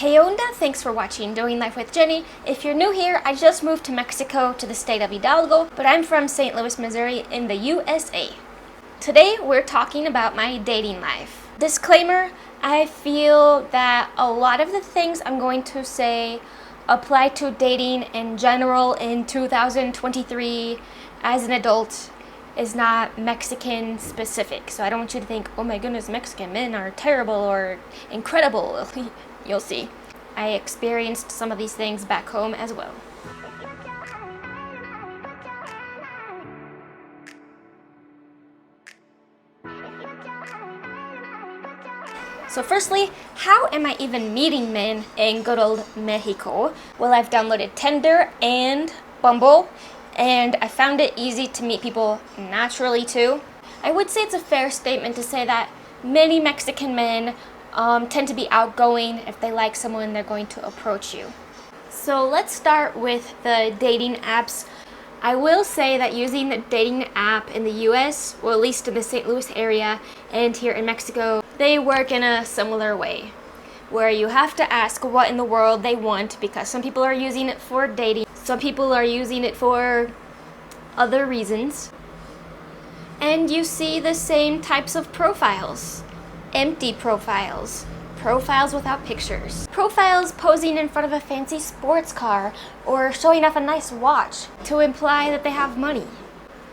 Hey onda, thanks for watching Doing Life with Jenny. If you're new here, I just moved to Mexico to the state of Hidalgo, but I'm from St. Louis, Missouri in the USA. Today we're talking about my dating life. Disclaimer, I feel that a lot of the things I'm going to say apply to dating in general in 2023 as an adult is not Mexican specific. So I don't want you to think, oh my goodness, Mexican men are terrible or incredible. You'll see. I experienced some of these things back home as well. So firstly, how am I even meeting men in good old Mexico? Well, I've downloaded Tinder and Bumble, and I found it easy to meet people naturally too. I would say it's a fair statement to say that many Mexican men tend to be outgoing. If they like someone, they're going to approach you. So let's start with the dating apps. I will say that using the dating app in the US, or at least in the St. Louis area and here in Mexico, they work in a similar way, where you have to ask what in the world they want, because some people are using it for dating, some people are using it for other reasons. And you see the same types of profiles. Empty profiles, profiles without pictures, profiles posing in front of a fancy sports car or showing off a nice watch to imply that they have money.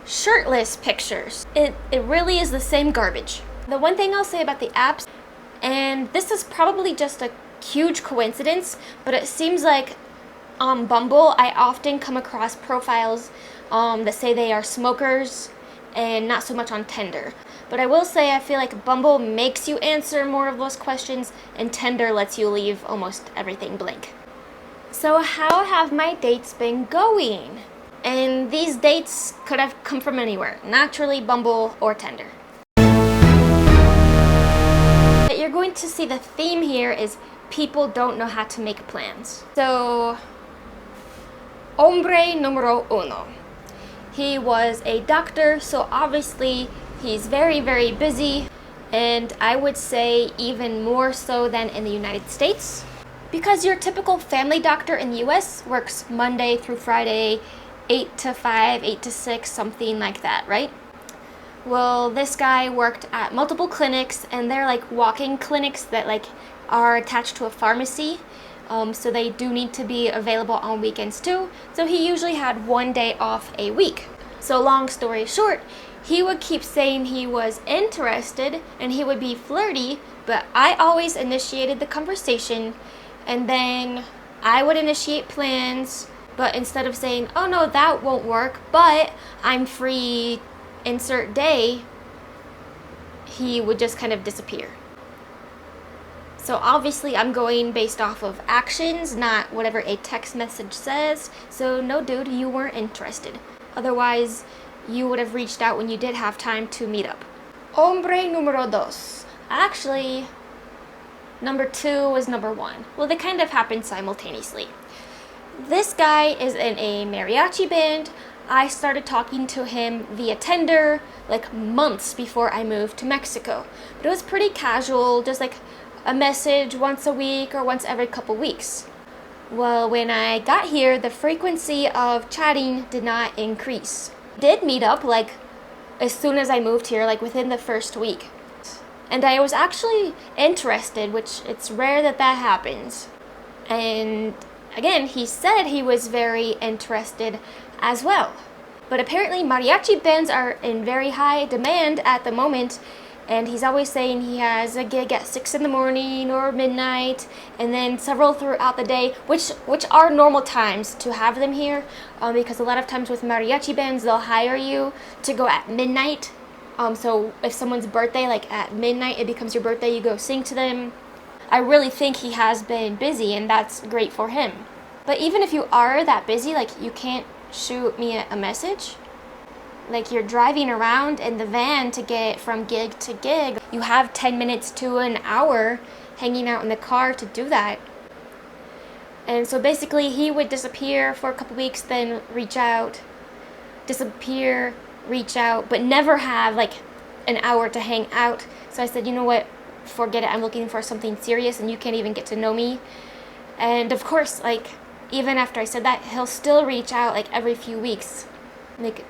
Shirtless pictures. It really is the same garbage. The one thing I'll say about the apps, and this is probably just a huge coincidence, but it seems like on Bumble I often come across profiles that say they are smokers, and not so much on Tinder. But I will say I feel like Bumble makes you answer more of those questions, and Tinder lets you leave almost everything blank. So how have my dates been going? And these dates could have come from anywhere, naturally Bumble or Tinder. But you're going to see the theme here is people don't know how to make plans. So, hombre numero uno. He was a doctor, so obviously he's very, very busy, and I would say even more so than in the United States. Because your typical family doctor in the US works Monday through Friday, 8 to 5, 8 to 6, something like that, right? Well, this guy worked at multiple clinics, and they're like walk-in clinics that like are attached to a pharmacy. So they do need to be available on weekends too. So he usually had one day off a week. So long story short, he would keep saying he was interested and he would be flirty, but I always initiated the conversation, and then I would initiate plans, but instead of saying, oh no, that won't work, but I'm free, insert day, he would just kind of disappear. So obviously I'm going based off of actions, not whatever a text message says. So no dude, you weren't interested. Otherwise, you would have reached out when you did have time to meet up. Hombre numero dos. Actually, number two was number one. Well, they kind of happened simultaneously. This guy is in a mariachi band. I started talking to him via Tinder like months before I moved to Mexico. But it was pretty casual, just like a message once a week or once every couple weeks. Well, when I got here, the frequency of chatting did not increase. Did meet up like as soon as I moved here, like within the first week. And I was actually interested, which it's rare that that happens. And again, he said he was very interested as well. But apparently mariachi bands are in very high demand at the moment, and he's always saying he has a gig at 6 in the morning or midnight, and then several throughout the day, which are normal times to have them here, because a lot of times with mariachi bands, they'll hire you to go at midnight. So if someone's birthday, like at midnight, it becomes your birthday, you go sing to them. I really think he has been busy, and that's great for him. But even if you are that busy, like you can't shoot me a message. Like you're driving around in the van to get from gig to gig. You have 10 minutes to an hour hanging out in the car to do that. And so basically he would disappear for a couple weeks, then reach out, disappear, reach out, but never have like an hour to hang out. So I said, you know what, forget it, I'm looking for something serious and you can't even get to know me. And of course, like, even after I said that, he'll still reach out like every few weeks. Like,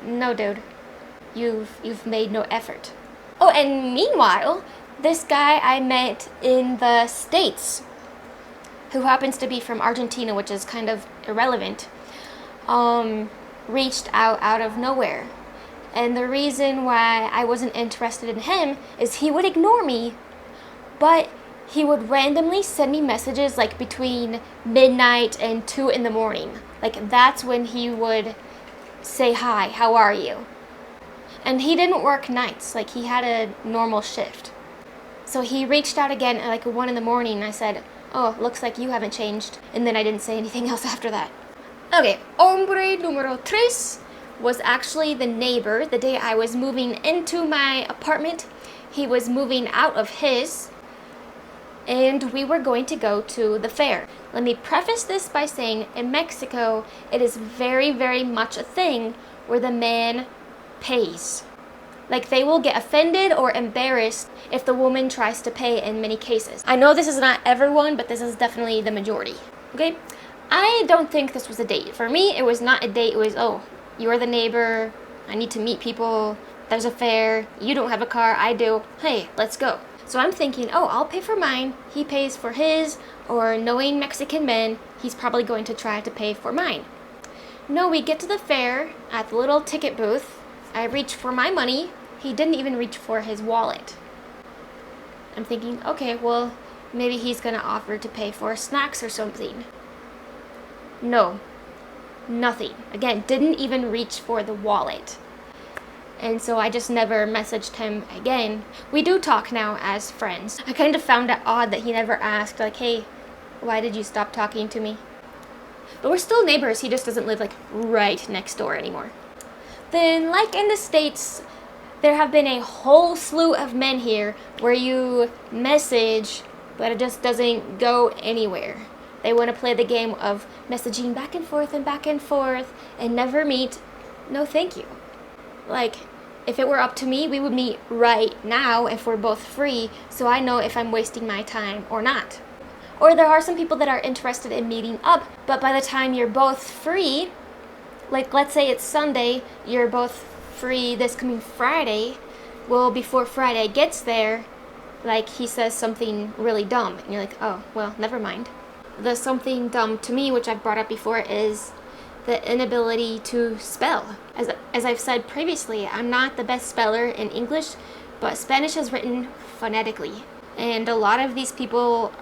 no, dude, you've made no effort. Oh, and meanwhile, this guy I met in the States, who happens to be from Argentina, which is kind of irrelevant, reached out of nowhere. And the reason why I wasn't interested in him is he would ignore me, but he would randomly send me messages like between midnight and 2 in the morning. Like, that's when he would say, "Hi, how are you?" And he didn't work nights, like he had a normal shift. So he reached out again at like 1 in the morning, and I said, "Oh, looks like you haven't changed." And then I didn't say anything else after that. Okay, hombre número 3 was actually the neighbor. The day I was moving into my apartment, he was moving out of his, and we were going to go to the fair. Let me preface this by saying, in Mexico, it is very, very much a thing where the man pays. Like, they will get offended or embarrassed if the woman tries to pay in many cases. I know this is not everyone, but this is definitely the majority. Okay? I don't think this was a date. For me, it was not a date. It was, oh, you're the neighbor, I need to meet people, there's a fair, you don't have a car, I do, hey, let's go. So I'm thinking, oh, I'll pay for mine, he pays for his, or knowing Mexican men, he's probably going to try to pay for mine. No, we get to the fair, at the little ticket booth, I reach for my money, he didn't even reach for his wallet. I'm thinking, okay, well, maybe he's gonna offer to pay for snacks or something. No, nothing. Again, didn't even reach for the wallet. And so I just never messaged him again. We do talk now as friends. I kind of found it odd that he never asked, like, hey, why did you stop talking to me? But we're still neighbors, he just doesn't live like right next door anymore. Then, like in the States, there have been a whole slew of men here where you message, but it just doesn't go anywhere. They want to play the game of messaging back and forth and never meet. No, thank you. Like, if it were up to me, we would meet right now if we're both free, so I know if I'm wasting my time or not. Or there are some people that are interested in meeting up, but by the time you're both free, like let's say it's Sunday, you're both free this coming Friday, well, before Friday gets there, like he says something really dumb, and you're like, oh, well, never mind. The something dumb to me, which I've brought up before, is the inability to spell. As I've said previously, I'm not the best speller in English, but Spanish is written phonetically. And a lot of these people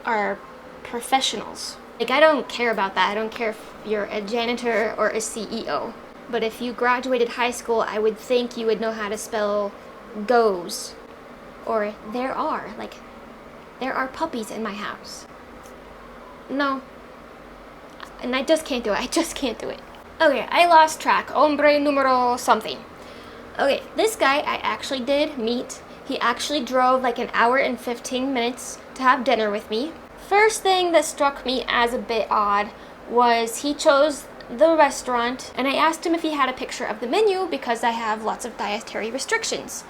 are professionals. Like, I don't care about that. I don't care if you're a janitor or a CEO. But if you graduated high school, I would think you would know how to spell goes. Or there are puppies in my house. No. And I just can't do it. I just can't do it. Okay, I lost track. Hombre número something. Okay, this guy I actually did meet. He actually drove like an hour and 15 minutes to have dinner with me. First thing that struck me as a bit odd was he chose the restaurant, and I asked him if he had a picture of the menu because I have lots of dietary restrictions.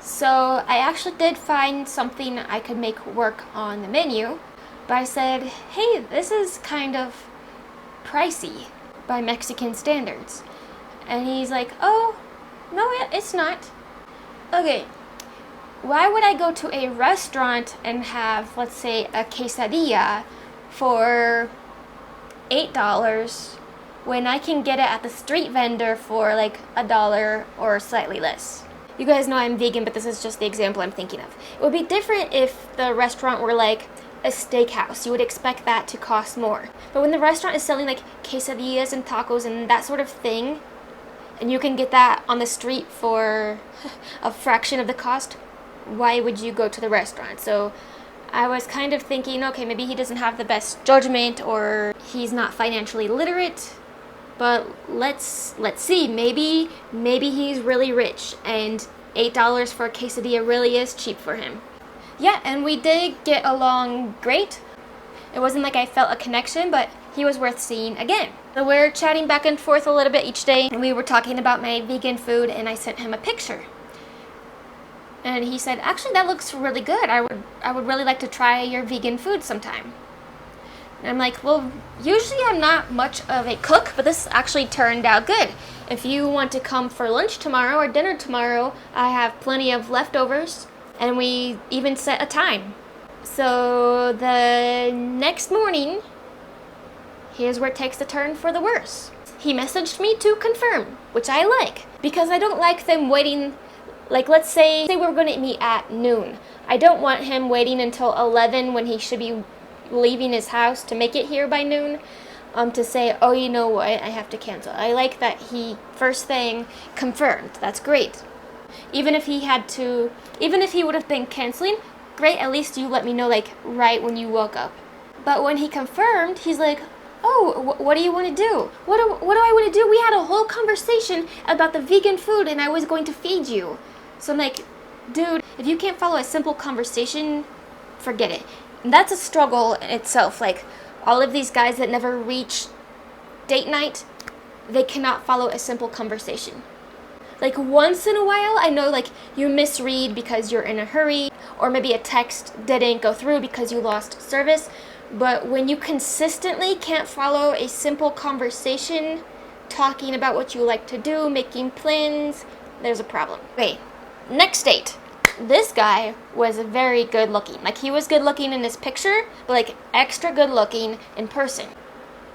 So I actually did find something I could make work on the menu. But I said, hey, this is kind of pricey by Mexican standards. And he's like, oh, no, it's not. Okay, why would I go to a restaurant and have, let's say, a quesadilla for $8 when I can get it at the street vendor for like $1 or slightly less? You guys know I'm vegan, but this is just the example I'm thinking of. It would be different if the restaurant were like a steakhouse. You would expect that to cost more. But when the restaurant is selling like quesadillas and tacos and that sort of thing, and you can get that on the street for a fraction of the cost, why would you go to the restaurant? So I was kind of thinking, okay, maybe he doesn't have the best judgment or he's not financially literate. But let's see. Maybe he's really rich and $8 for a quesadilla really is cheap for him. Yeah, and we did get along great. It wasn't like I felt a connection, but he was worth seeing again. So we're chatting back and forth a little bit each day, and we were talking about my vegan food, and I sent him a picture. And he said, actually, that looks really good. I would really like to try your vegan food sometime. And I'm like, well, usually I'm not much of a cook, but this actually turned out good. If you want to come for lunch tomorrow or dinner tomorrow, I have plenty of leftovers, and we even set a time. So the next morning, here's where it takes a turn for the worse. He messaged me to confirm, which I like, because I don't like them waiting. Like, let's say we're going to meet at noon. I don't want him waiting until 11 when he should be leaving his house to make it here by noon, to say, oh, you know what, I have to cancel. I like that he first thing confirmed. That's great. Even if he would have been canceling, great, at least you let me know, like, right when you woke up. But when he confirmed, he's like, oh, what do you want to do? What do I want to do? We had a whole conversation about the vegan food and I was going to feed you. So I'm like, dude, if you can't follow a simple conversation, forget it. And that's a struggle in itself. Like, all of these guys that never reach date night, they cannot follow a simple conversation. Like, once in a while, I know, like, you misread because you're in a hurry, or maybe a text didn't go through because you lost service. But when you consistently can't follow a simple conversation, talking about what you like to do, making plans, there's a problem. Okay, next date. This guy was very good looking. Like, he was good looking in his picture, but like extra good looking in person.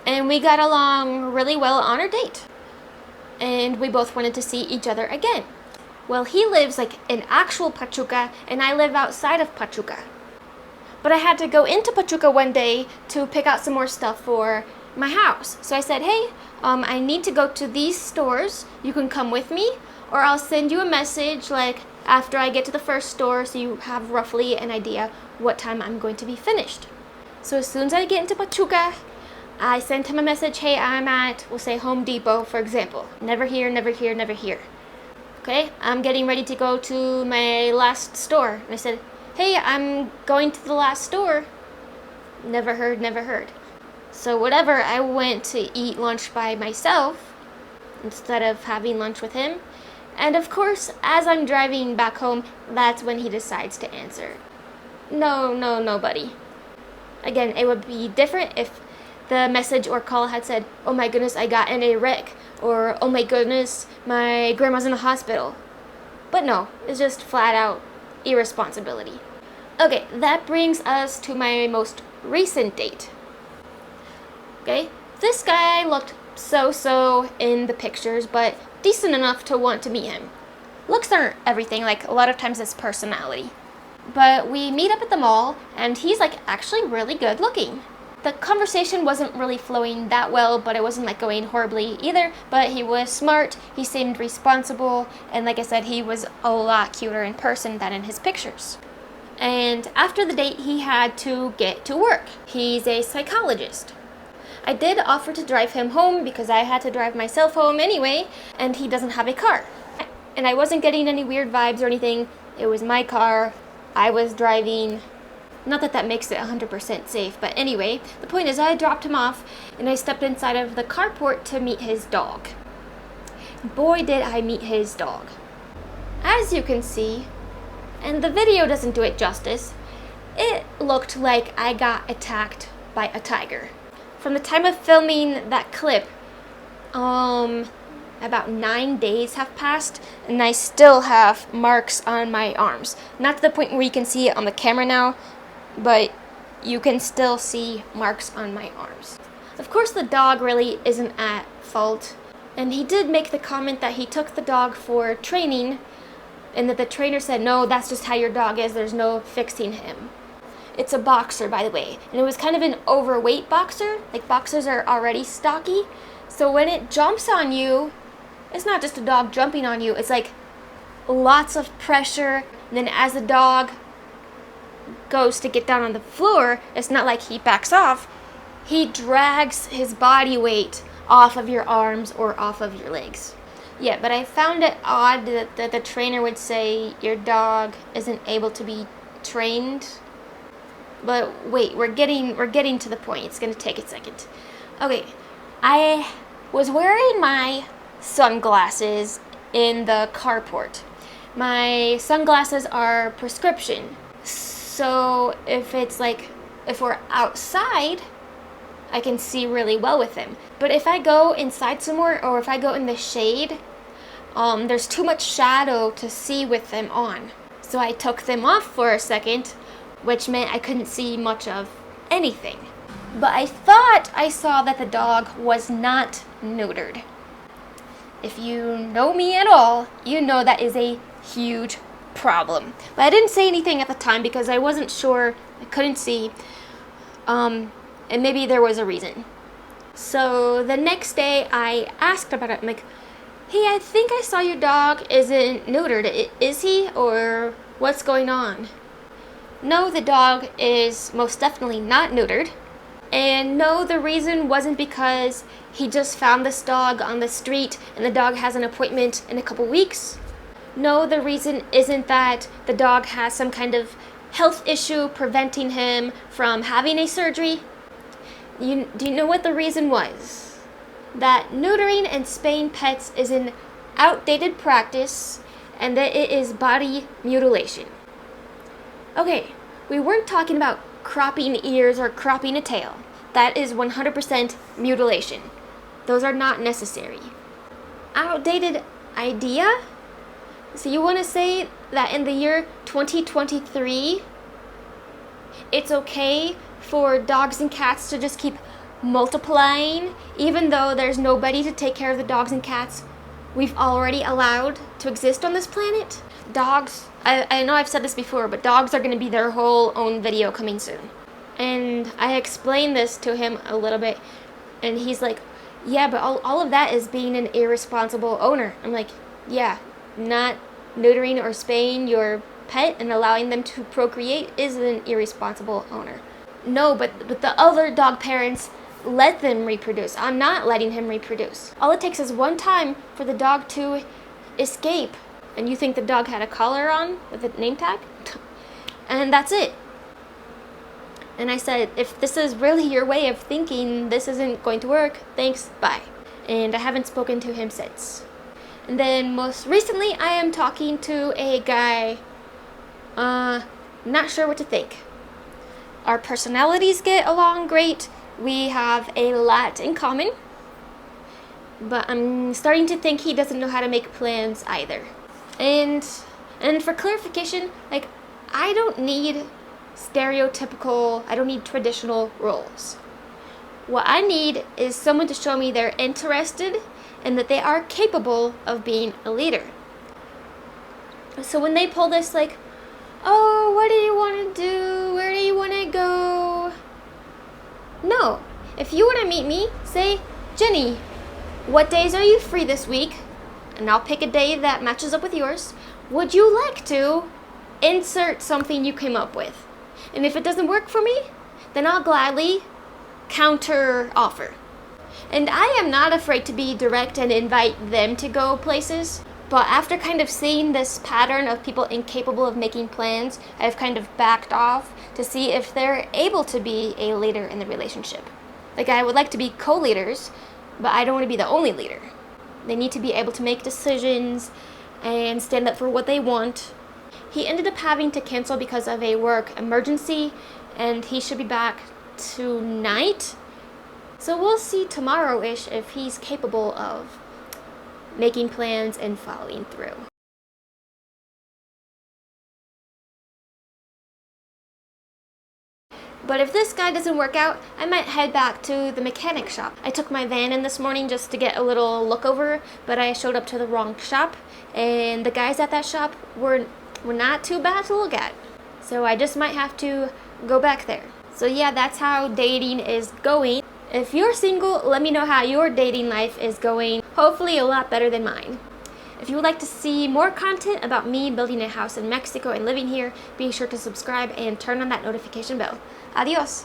And we got along really well on our date. And we both wanted to see each other again. Well, he lives like in actual Pachuca, and I live outside of Pachuca. But I had to go into Pachuca one day to pick out some more stuff for my house. So I said, hey, I need to go to these stores. You can come with me, or I'll send you a message like after I get to the first store so you have roughly an idea what time I'm going to be finished. So as soon as I get into Pachuca, I sent him a message, hey, I'm at, we'll say Home Depot, for example. Never here, never here, never here. Okay, I'm getting ready to go to my last store. And I said, hey, I'm going to the last store. Never heard, never heard. So whatever, I went to eat lunch by myself instead of having lunch with him. And of course, as I'm driving back home, that's when he decides to answer. No, buddy. Again, it would be different if the message or call had said, oh my goodness, I got in a wreck, or oh my goodness, my grandma's in the hospital. But no, it's just flat out irresponsibility. Okay, that brings us to my most recent date. Okay, this guy looked so in the pictures, but decent enough to want to meet him. Looks aren't everything, like a lot of times it's personality. But we meet up at the mall, and he's like actually really good looking. The conversation wasn't really flowing that well, but it wasn't like going horribly either, but he was smart, he seemed responsible, and like I said, he was a lot cuter in person than in his pictures. And after the date, he had to get to work. He's a psychologist. I did offer to drive him home because I had to drive myself home anyway, and he doesn't have a car. And I wasn't getting any weird vibes or anything. It was my car. I was driving. Not that that makes it 100% safe, but anyway, the point is I dropped him off and I stepped inside of the carport to meet his dog. Boy, did I meet his dog. As you can see, and the video doesn't do it justice, it looked like I got attacked by a tiger. From the time of filming that clip, about 9 days have passed, and I still have marks on my arms. Not to the point where you can see it on the camera now, but you can still see marks on my arms. Of course, the dog really isn't at fault, and he did make the comment that he took the dog for training, and that the trainer said, no, that's just how your dog is, there's no fixing him. It's a boxer, by the way, and it was kind of an overweight boxer. Like, boxers are already stocky, so when it jumps on you, it's not just a dog jumping on you, it's like lots of pressure, and then as the dog goes to get down on the floor, it's not like he backs off, he drags his body weight off of your arms or off of your legs. Yeah, but I found it odd that the trainer would say your dog isn't able to be trained. But wait, we're getting to the point. It's gonna take a second. Okay, I was wearing my sunglasses in the carport, My sunglasses are prescription. So if we're outside, I can see really well with them. But if I go inside somewhere or if I go in the shade, there's too much shadow to see with them on. So I took them off for a second, which meant I couldn't see much of anything. But I thought I saw that the dog was not neutered. If you know me at all, you know that is a huge problem. But I didn't say anything at the time because I wasn't sure, I couldn't see, and maybe there was a reason. So the next day I asked about it. I'm like, hey, I think I saw your dog isn't neutered. Is he, or what's going on? No, the dog is most definitely not neutered. And no, the reason wasn't because he just found this dog on the street and the dog has an appointment in a couple weeks. No, the reason isn't that the dog has some kind of health issue preventing him from having a surgery. Do you know what the reason was? That neutering and spaying pets is an outdated practice and that it is body mutilation. Okay, we weren't talking about cropping ears or cropping a tail. That is 100% mutilation. Those are not necessary. Outdated idea? So you want to say that in the year 2023, it's okay for dogs and cats to just keep multiplying, even though there's nobody to take care of the dogs and cats we've already allowed to exist on this planet? Dogs, I know I've said this before, but dogs are going to be their whole own video coming soon. And I explained this to him a little bit, and he's like, yeah, but all of that is being an irresponsible owner. I'm like, yeah, not neutering or spaying your pet and allowing them to procreate is an irresponsible owner. No, but the other dog parents let them reproduce. I'm not letting him reproduce. All it takes is one time for the dog to escape. And you think the dog had a collar on with a name tag? And that's it. And I said, if this is really your way of thinking, this isn't going to work. Thanks, bye. And I haven't spoken to him since. And then most recently, I am talking to a guy, not sure what to think. Our personalities get along great. We have a lot in common. But I'm starting to think he doesn't know how to make plans either. And for clarification, like, I don't need traditional roles. What I need is someone to show me they're interested and that they are capable of being a leader. So when they pull this, like, oh, what do you want to do? Where do you want to go? No. If you want to meet me, say, Jenny, what days are you free this week? And I'll pick a day that matches up with yours. Would you like to insert something you came up with? And if it doesn't work for me, then I'll gladly counter offer. And I am not afraid to be direct and invite them to go places. But after kind of seeing this pattern of people incapable of making plans, I've kind of backed off to see if they're able to be a leader in the relationship. Like, I would like to be co-leaders, but I don't want to be the only leader. They need to be able to make decisions and stand up for what they want. He ended up having to cancel because of a work emergency, and he should be back tonight. So we'll see tomorrow-ish if he's capable of making plans and following through. But if this guy doesn't work out, I might head back to the mechanic shop. I took my van in this morning just to get a little look over, but I showed up to the wrong shop, and the guys at that shop were not too bad to look at. So I just might have to go back there. So yeah, that's how dating is going. If you're single, let me know how your dating life is going. Hopefully a lot better than mine. If you would like to see more content about me building a house in Mexico and living here, be sure to subscribe and turn on that notification bell. Adios!